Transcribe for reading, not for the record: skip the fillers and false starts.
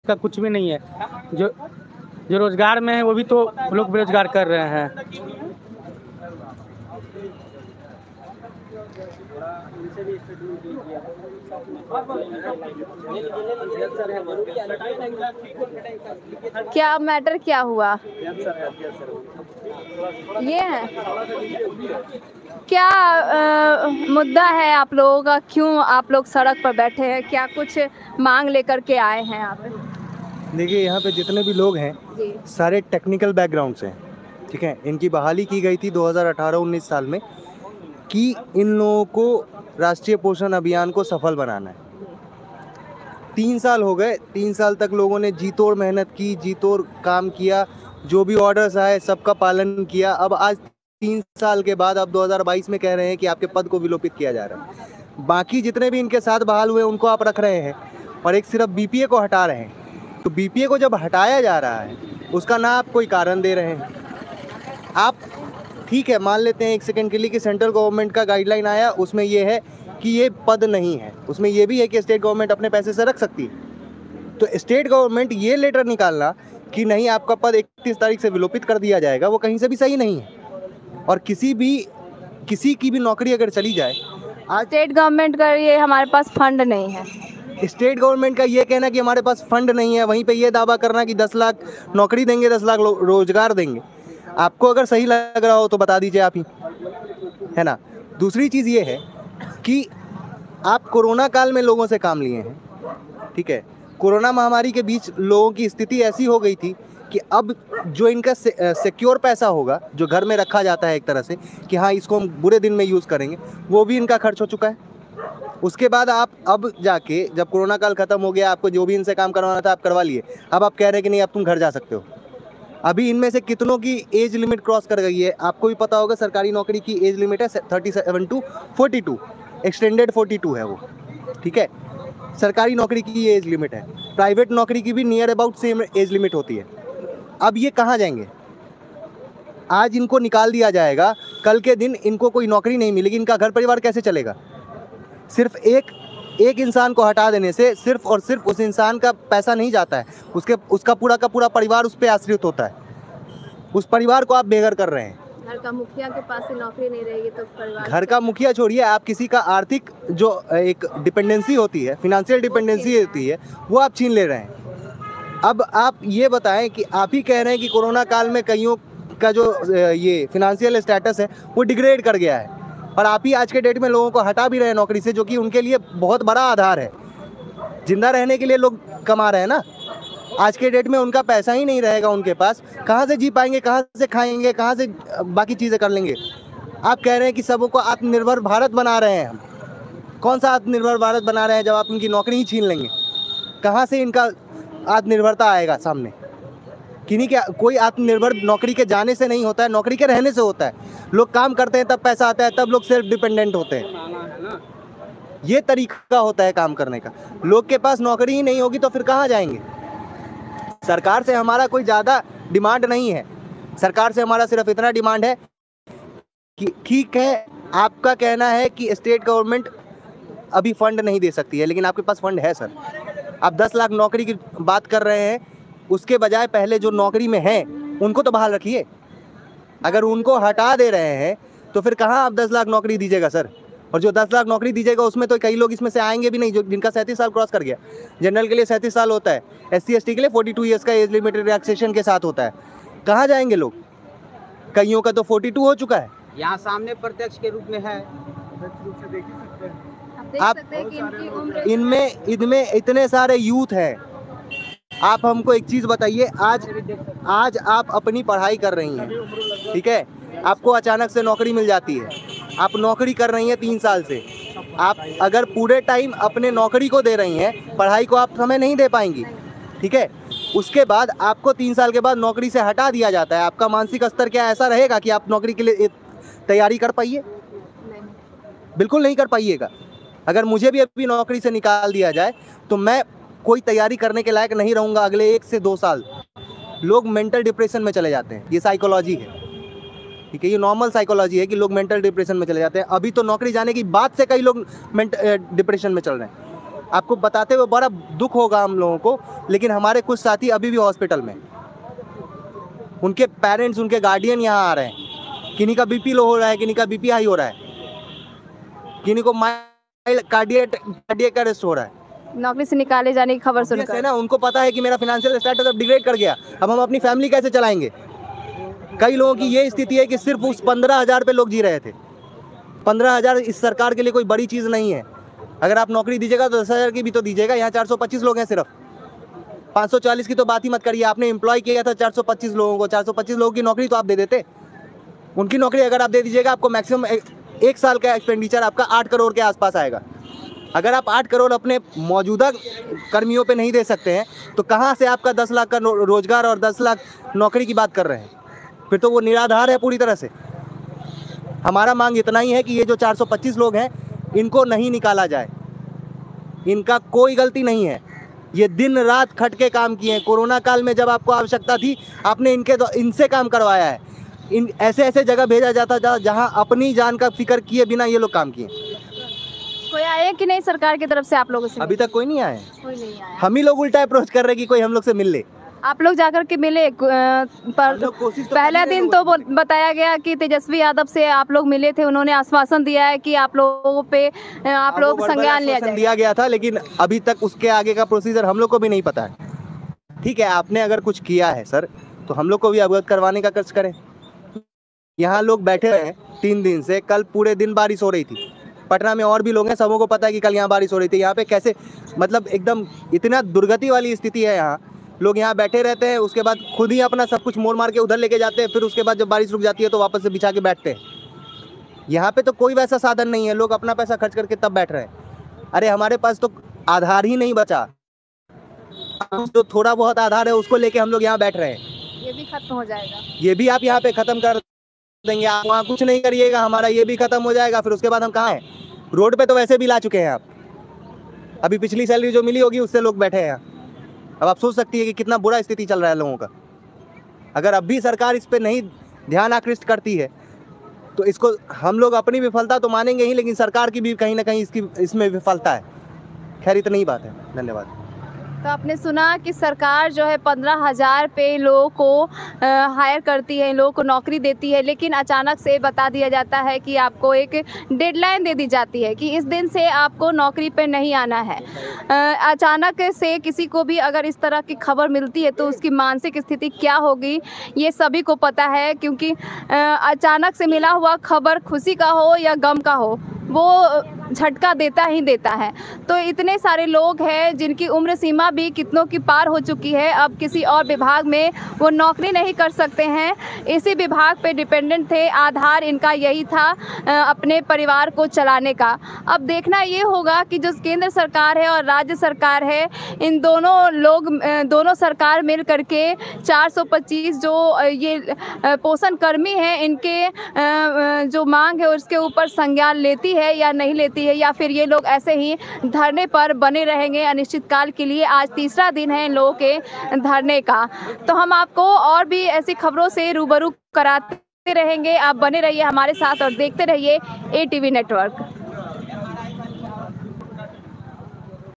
का कुछ भी नहीं है। जो जो रोजगार में है वो भी तो लोग बेरोजगार कर रहे हैं। क्या मैटर क्या हुआ ये है? क्या मुद्दा है आप लोगों का? क्यों आप लोग सड़क पर बैठे हैं? क्या कुछ मांग लेकर के आए हैं आप? देखिए, यहाँ पे जितने भी लोग हैं जी सारे टेक्निकल बैकग्राउंड से हैं, ठीक है। इनकी बहाली की गई थी 2018-19 साल में कि इन लोगों को राष्ट्रीय पोषण अभियान को सफल बनाना है। 3 साल हो गए, 3 साल तक लोगों ने जी तोड़ मेहनत की, जी तोड़ काम किया, जो भी ऑर्डर्स आए सबका पालन किया। अब आज 3 साल के बाद अब 2022 में कह रहे हैं कि आपके पद को विलोपित किया जा रहा है। बाकी जितने भी इनके साथ बहाल हुए उनको आप रख रहे हैं और एक सिर्फ बीपीए को हटा रहे हैं। तो बीपीए को जब हटाया जा रहा है उसका ना आप कोई कारण दे रहे हैं। आप ठीक है, मान लेते हैं एक सेकंड के लिए कि सेंट्रल गवर्नमेंट का गाइडलाइन आया, उसमें ये है कि ये पद नहीं है, उसमें ये भी है कि स्टेट गवर्नमेंट अपने पैसे से रख सकती है। तो स्टेट गवर्नमेंट ये लेटर निकालना कि नहीं आपका पद 31 तारीख से विलोपित कर दिया जाएगा, वो कहीं से भी सही नहीं है। और किसी की भी नौकरी अगर चली जाए, आज स्टेट गवर्नमेंट का ये हमारे पास फंड नहीं है। स्टेट गवर्नमेंट का ये कहना कि हमारे पास फंड नहीं है, वहीं पे ये दावा करना कि 10 लाख नौकरी देंगे, 10 लाख रोजगार देंगे। आपको अगर सही लग रहा हो तो बता दीजिए आप ही, है ना। दूसरी चीज़ ये है कि आप कोरोना काल में लोगों से काम लिए हैं, ठीक है। कोरोना महामारी के बीच लोगों की स्थिति ऐसी हो गई थी कि अब जो इनका सिक्योर पैसा होगा, जो घर में रखा जाता है एक तरह से कि हाँ इसको हम बुरे दिन में यूज़ करेंगे, वो भी इनका खर्च हो चुका है। उसके बाद आप अब जाके जब कोरोना काल खत्म हो गया, आपको जो भी इनसे काम करवाना था आप करवा लिए, अब आप कह रहे हैं कि नहीं अब तुम घर जा सकते हो। अभी इनमें से कितनों की एज लिमिट क्रॉस कर गई है, आपको भी पता होगा। सरकारी नौकरी की एज लिमिट है 37 to 42, एक्सटेंडेड 42 है वो, ठीक है। सरकारी नौकरी की ये एज लिमिट है, प्राइवेट नौकरी की भी near about same age limit होती है। अब ये कहाँ जाएंगे? आज इनको निकाल दिया जाएगा, कल के दिन इनको कोई नौकरी नहीं मिलेगी, इनका घर परिवार कैसे चलेगा? सिर्फ एक इंसान को हटा देने से सिर्फ और सिर्फ उस इंसान का पैसा नहीं जाता है, उसका पूरा का पूरा परिवार उस पर आश्रित होता है। उस परिवार को आप बेघर कर रहे हैं। घर का मुखिया के पास से नौकरी नहीं रहेगी तो परिवार, घर का मुखिया छोड़िए, आप किसी का आर्थिक जो एक डिपेंडेंसी होती है, फिनेंशियल डिपेंडेंसी होती है, वो आप छीन ले रहे हैं। अब आप ये बताएं कि आप ही कह रहे हैं कि कोरोना काल में कईयों का जो ये फिनेंशियल स्टेटस है वो डिग्रेड कर गया है, और आप ही आज के डेट में लोगों को हटा भी रहे हैं नौकरी से, जो कि उनके लिए बहुत बड़ा आधार है। जिंदा रहने के लिए लोग कमा रहे हैं ना। आज के डेट में उनका पैसा ही नहीं रहेगा उनके पास, कहाँ से जी पाएंगे, कहाँ से खाएंगे, कहाँ से बाकी चीज़ें कर लेंगे। आप कह रहे हैं कि सबको आत्मनिर्भर भारत बना रहे हैं हम। कौन सा आत्मनिर्भर भारत बना रहे हैं जब आप उनकी नौकरी ही छीन लेंगे? कहाँ से इनका आत्मनिर्भरता आएगा सामने? किन्हीं के कोई आत्मनिर्भर नौकरी के जाने से नहीं होता है, नौकरी के रहने से होता है। लोग काम करते हैं तब पैसा आता है, तब लोग सेल्फ डिपेंडेंट होते हैं। ये तरीका होता है काम करने का। लोग के पास नौकरी ही नहीं होगी तो फिर कहाँ जाएंगे? सरकार से हमारा कोई ज़्यादा डिमांड नहीं है। सरकार से हमारा सिर्फ इतना डिमांड है कि ठीक है, आपका कहना है कि स्टेट गवर्नमेंट अभी फंड नहीं दे सकती है, लेकिन आपके पास फंड है सर। आप 10 लाख नौकरी की बात कर रहे हैं, उसके बजाय पहले जो नौकरी में हैं उनको तो बहाल रखिए। अगर उनको हटा दे रहे हैं तो फिर कहाँ आप 10 लाख नौकरी दीजिएगा सर? और जो 10 लाख नौकरी दीजिएगा उसमें तो कई लोग इसमें से आएंगे भी नहीं, जो जिनका 37 साल क्रॉस कर गया। जनरल के लिए 37 साल होता है, SC/ST के लिए 42 ईयर्स का एज लिमिट रिलैक्सेशन के साथ होता है। कहाँ जाएंगे लोग? कईयों का तो 42 हो चुका है। यहाँ सामने प्रत्यक्ष के रूप में है। आप देख सकते हैं कि इनकी उम्र इनमें इतने सारे यूथ हैं। आप हमको एक चीज़ बताइए, आज आप अपनी पढ़ाई कर रही हैं, ठीक है, आपको अचानक से नौकरी मिल जाती है, आप नौकरी कर रही हैं 3 साल से। आप अगर पूरे टाइम अपने नौकरी को दे रही हैं, पढ़ाई को आप समय नहीं दे पाएंगी, ठीक है। उसके बाद आपको 3 साल के बाद नौकरी से हटा दिया जाता है। आपका मानसिक स्तर क्या ऐसा रहेगा कि आप नौकरी के लिए तैयारी कर पाइए? बिल्कुल नहीं कर पाइएगा। अगर मुझे भी अभी नौकरी से निकाल दिया जाए तो मैं कोई तैयारी करने के लायक नहीं रहूँगा अगले 1 से 2 साल। लोग मेंटल डिप्रेशन में चले जाते हैं, ये साइकोलॉजी है, ठीक है। ये नॉर्मल साइकोलॉजी है कि लोग मेंटल डिप्रेशन में चले जाते हैं। अभी तो नौकरी जाने की बात से कई लोग डिप्रेशन में चल रहे हैं। आपको बताते हुए बड़ा दुख होगा हम लोगों को, लेकिन हमारे कुछ साथी अभी भी हॉस्पिटल में, उनके पेरेंट्स, उनके गार्डियन यहाँ आ रहे हैं। किन्हीं का बीपी लो हो रहा है, किन्हीं का बीपी हाई हो रहा है, किन्हीं को माइल्ड कार्डियक अरेस्ट हो रहा है। नौकरी से निकाले जाने की खबर Obvious है सुनकर ना, उनको पता है कि मेरा फाइनेंशियल स्टेटस अब डिग्रेड कर गया, अब हम अपनी फैमिली कैसे चलाएंगे। कई लोगों की ये स्थिति है कि सिर्फ उस 15,000 पे लोग जी रहे थे। 15,000 इस सरकार के लिए कोई बड़ी चीज़ नहीं है। अगर आप नौकरी दीजिएगा तो 10,000 की भी तो दीजिएगा। यहाँ 425 लोग हैं सिर्फ, 540 की तो बात ही मत करिए। आपने एम्प्लॉय किया था 425 लोगों को, 425 लोगों की नौकरी तो आप दे देते। उनकी नौकरी अगर आप दे दीजिएगा, आपको मैक्सिमम एक साल का एक्सपेंडिचर आपका 8 करोड़ के आसपास आएगा। अगर आप 8 करोड़ अपने मौजूदा कर्मियों पे नहीं दे सकते हैं, तो कहाँ से आपका 10 लाख का रोजगार और 10 लाख नौकरी की बात कर रहे हैं? फिर तो वो निराधार है पूरी तरह से। हमारा मांग इतना ही है कि ये जो 425 लोग हैं, इनको नहीं निकाला जाए। इनका कोई गलती नहीं है, ये दिन रात खट के काम किए हैं। कोरोना काल में जब आपको आवश्यकता थी, आपने इनसे काम करवाया है। इन ऐसे ऐसे जगह भेजा जाता जहाँ अपनी जान का फिक्र किए बिना ये लोग काम किए। कोई आए कि नहीं सरकार की तरफ से आप लोगों से? अभी तक कोई नहीं आया। कोई नहीं आया। हम ही लोग उल्टा अप्रोच कर रहे हैं कि कोई हम लोग से मिल ले। आप लोग जाकर के मिले पर लोग कोशिश तो पहला कर ही दिन रहे तो हैं। बताया गया कि तेजस्वी यादव से आप लोग मिले थे, उन्होंने आश्वासन दिया है कि आप लोगों पे आप लोग वो संज्ञान लिया आश्वासन जाएगा। दिया गया था, लेकिन अभी तक उसके आगे का प्रोसीजर हम लोग को भी नहीं पता है। ठीक है, आपने अगर कुछ किया है सर, तो हम लोग को भी अवगत करवाने का कष्ट करें। यहाँ लोग बैठे हैं 3 दिन से, कल पूरे दिन बारिश हो रही थी। पटना में और भी लोग हैं, सबों को पता है कि कल यहाँ बारिश हो रही थी। यहाँ पे कैसे, मतलब एकदम इतना दुर्गति वाली स्थिति है। यहाँ लोग यहाँ बैठे रहते हैं, उसके बाद खुद ही अपना सब कुछ मोड़ मार के उधर लेके जाते हैं, फिर उसके बाद जब बारिश रुक जाती है तो वापस से बिछा के बैठते हैं। यहाँ पे तो कोई वैसा साधन नहीं है, लोग अपना पैसा खर्च करके तब बैठ रहे हैं। अरे हमारे पास तो आधार ही नहीं बचा, जो थोड़ा बहुत आधार है उसको लेके हम लोग यहाँ बैठ रहे हैं। ये भी खत्म हो जाएगा। ये भी आप यहाँ पे खत्म कर देंगे, आप वहाँ कुछ नहीं करिएगा, हमारा ये भी खत्म हो जाएगा। फिर उसके बाद हम कहाँ हैं? रोड पे तो वैसे भी ला चुके हैं आप। अभी पिछली सैलरी जो मिली होगी उससे लोग बैठे हैं यहाँ। अब आप सोच सकती है कि कितना बुरा स्थिति चल रहा है लोगों का। अगर अब भी सरकार इस पे नहीं ध्यान आकृष्ट करती है, तो इसको हम लोग अपनी विफलता तो मानेंगे ही, लेकिन सरकार की भी कहीं ना कहीं इसमें विफलता है। खैर इतनी ही बात है, धन्यवाद। तो आपने सुना कि सरकार जो है 15,000 पे लोगों को हायर करती है, लोगों को नौकरी देती है, लेकिन अचानक से बता दिया जाता है कि आपको एक डेडलाइन दे दी जाती है कि इस दिन से आपको नौकरी पे नहीं आना है। अचानक से किसी को भी अगर इस तरह की खबर मिलती है तो उसकी मानसिक स्थिति क्या होगी ये सभी को पता है, क्योंकि अचानक से मिला हुआ खबर खुशी का हो या गम का हो, वो झटका देता ही देता है। तो इतने सारे लोग हैं जिनकी उम्र सीमा भी कितनों की पार हो चुकी है, अब किसी और विभाग में वो नौकरी नहीं कर सकते हैं, इसी विभाग पे डिपेंडेंट थे। आधार इनका यही था अपने परिवार को चलाने का। अब देखना ये होगा कि जो केंद्र सरकार है और राज्य सरकार है, इन दोनों सरकार मिल करके 425 जो ये पोषण कर्मी हैं, इनके जो मांग है उसके ऊपर संज्ञान लेती है या नहीं लेती है, या फिर ये लोग ऐसे ही धरने पर बने रहेंगे अनिश्चितकाल के लिए। आज तीसरा दिन है इन लोगों के धरने का। तो हम आपको और भी ऐसी खबरों से रूबरू कराते रहेंगे। आप बने रहिए हमारे साथ और देखते रहिए ATV नेटवर्क।